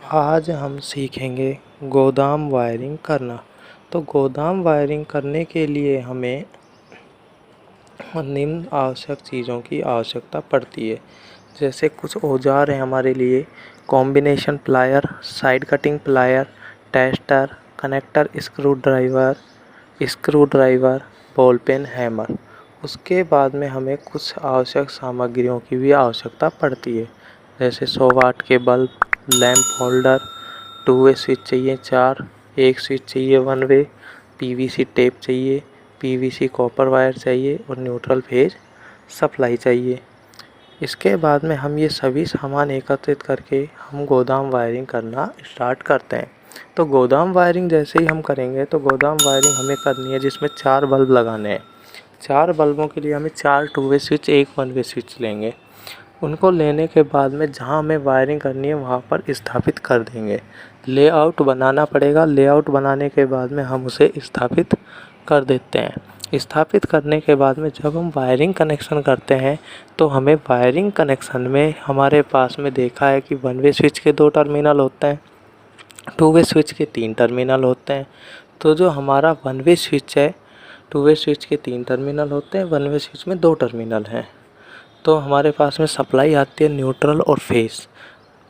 आज हम सीखेंगे गोदाम वायरिंग करना। तो गोदाम वायरिंग करने के लिए हमें निम्न आवश्यक चीज़ों की आवश्यकता पड़ती है। जैसे कुछ औजार हैं हमारे लिए combination plier, side cutting plier, tester, connector screwdriver, ball pen, hammer. उसके बाद में हमें कुछ आवश्यक सामग्रियों की भी आवश्यकता पड़ती है। जैसे 100 वाट के बल्ब, लैंप होल्डर, 2 वे स्विच चाहिए 4, एक स्विच चाहिए 1 वे, पीवीसी टेप चाहिए, पीवीसी कॉपर वायर चाहिए और न्यूट्रल फेज सप्लाई चाहिए। इसके बाद में हम ये सभी सामान एकत्रित करके हम गोदाम वायरिंग करना स्टार्ट करते हैं। तो गोदाम वायरिंग जैसे ही हम करेंगे तो गोदाम वायरिंग हमें करनी है जिसमें 4 बल्ब लगाने हैं। 4 बल्बों के लिए हमें 4 2 वे स्विच, एक 1 वे स्विच लेंगे। उनको लेने के बाद में जहाँ हमें वायरिंग करनी है वहाँ पर स्थापित कर देंगे। लेआउट बनाना पड़ेगा। लेआउट बनाने के बाद में हम उसे स्थापित कर देते हैं। स्थापित करने के बाद में जब हम वायरिंग कनेक्शन करते हैं तो हमें वायरिंग कनेक्शन में हमारे पास में देखा है कि 1 वे स्विच के 2 टर्मिनल होते हैं, 2 वे स्विच के 3 टर्मिनल होते हैं। तो जो हमारा 1 वे स्विच है, 2 वे स्विच के 3 टर्मिनल होते हैं, 1 वे स्विच में 2 टर्मिनल हैं। तो हमारे पास में सप्लाई आती है न्यूट्रल और फेस,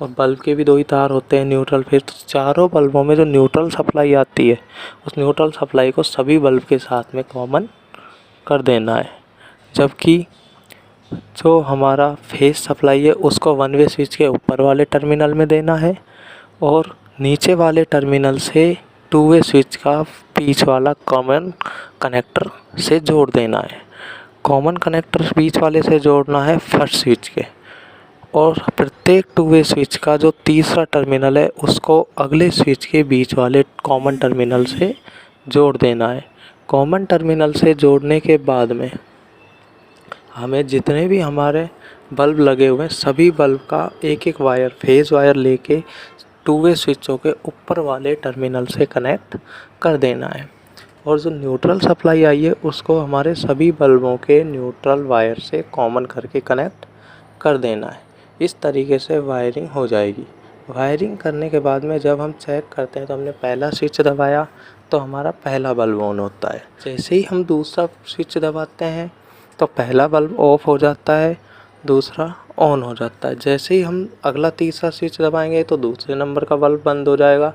और बल्ब के भी 2 ही तार होते हैं, न्यूट्रल फेस। तो चारों बल्बों में जो न्यूट्रल सप्लाई आती है उस न्यूट्रल सप्लाई को सभी बल्ब के साथ में कॉमन कर देना है। जबकि जो हमारा फेस सप्लाई है उसको 1 वे स्विच के ऊपर वाले टर्मिनल में देना है और नीचे वाले टर्मिनल से 2 वे स्विच का बीच वाला कॉमन कनेक्टर से जोड़ देना है। कॉमन कनेक्टर बीच वाले से जोड़ना है फर्स्ट स्विच के, और प्रत्येक 2 वे स्विच का जो तीसरा टर्मिनल है उसको अगले स्विच के बीच वाले कॉमन टर्मिनल से जोड़ देना है। कॉमन टर्मिनल से जोड़ने के बाद में हमें जितने भी हमारे बल्ब लगे हुए हैं सभी बल्ब का एक एक वायर, फेज वायर लेके 2 वे स्विचों के ऊपर वाले टर्मिनल से कनेक्ट कर देना है। और जो न्यूट्रल सप्लाई आई है उसको हमारे सभी बल्बों के न्यूट्रल वायर से कॉमन करके कनेक्ट कर देना है। इस तरीके से वायरिंग हो जाएगी। वायरिंग करने के बाद में जब हम चेक करते हैं तो हमने पहला स्विच दबाया तो हमारा पहला बल्ब ऑन होता है। जैसे ही हम दूसरा स्विच दबाते हैं तो पहला बल्ब ऑफ हो जाता है, दूसरा ऑन हो जाता है। जैसे ही हम अगला तीसरा स्विच दबाएंगे तो दूसरे नंबर का बल्ब बंद हो जाएगा,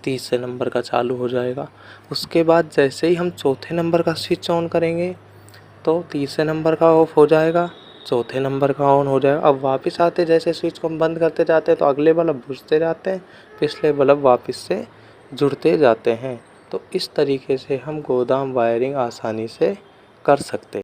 तीसरे नंबर का चालू हो जाएगा। उसके बाद जैसे ही हम चौथे नंबर का स्विच ऑन करेंगे तो तीसरे नंबर का ऑफ हो जाएगा, चौथे नंबर का ऑन हो जाएगा। अब वापस आते जैसे स्विच को हम बंद करते जाते हैं तो अगले बल्ब बुझते जाते हैं, पिछले बल्ब वापस से जुड़ते जाते हैं। तो इस तरीके से हम गोदाम वायरिंग आसानी से कर सकते हैं।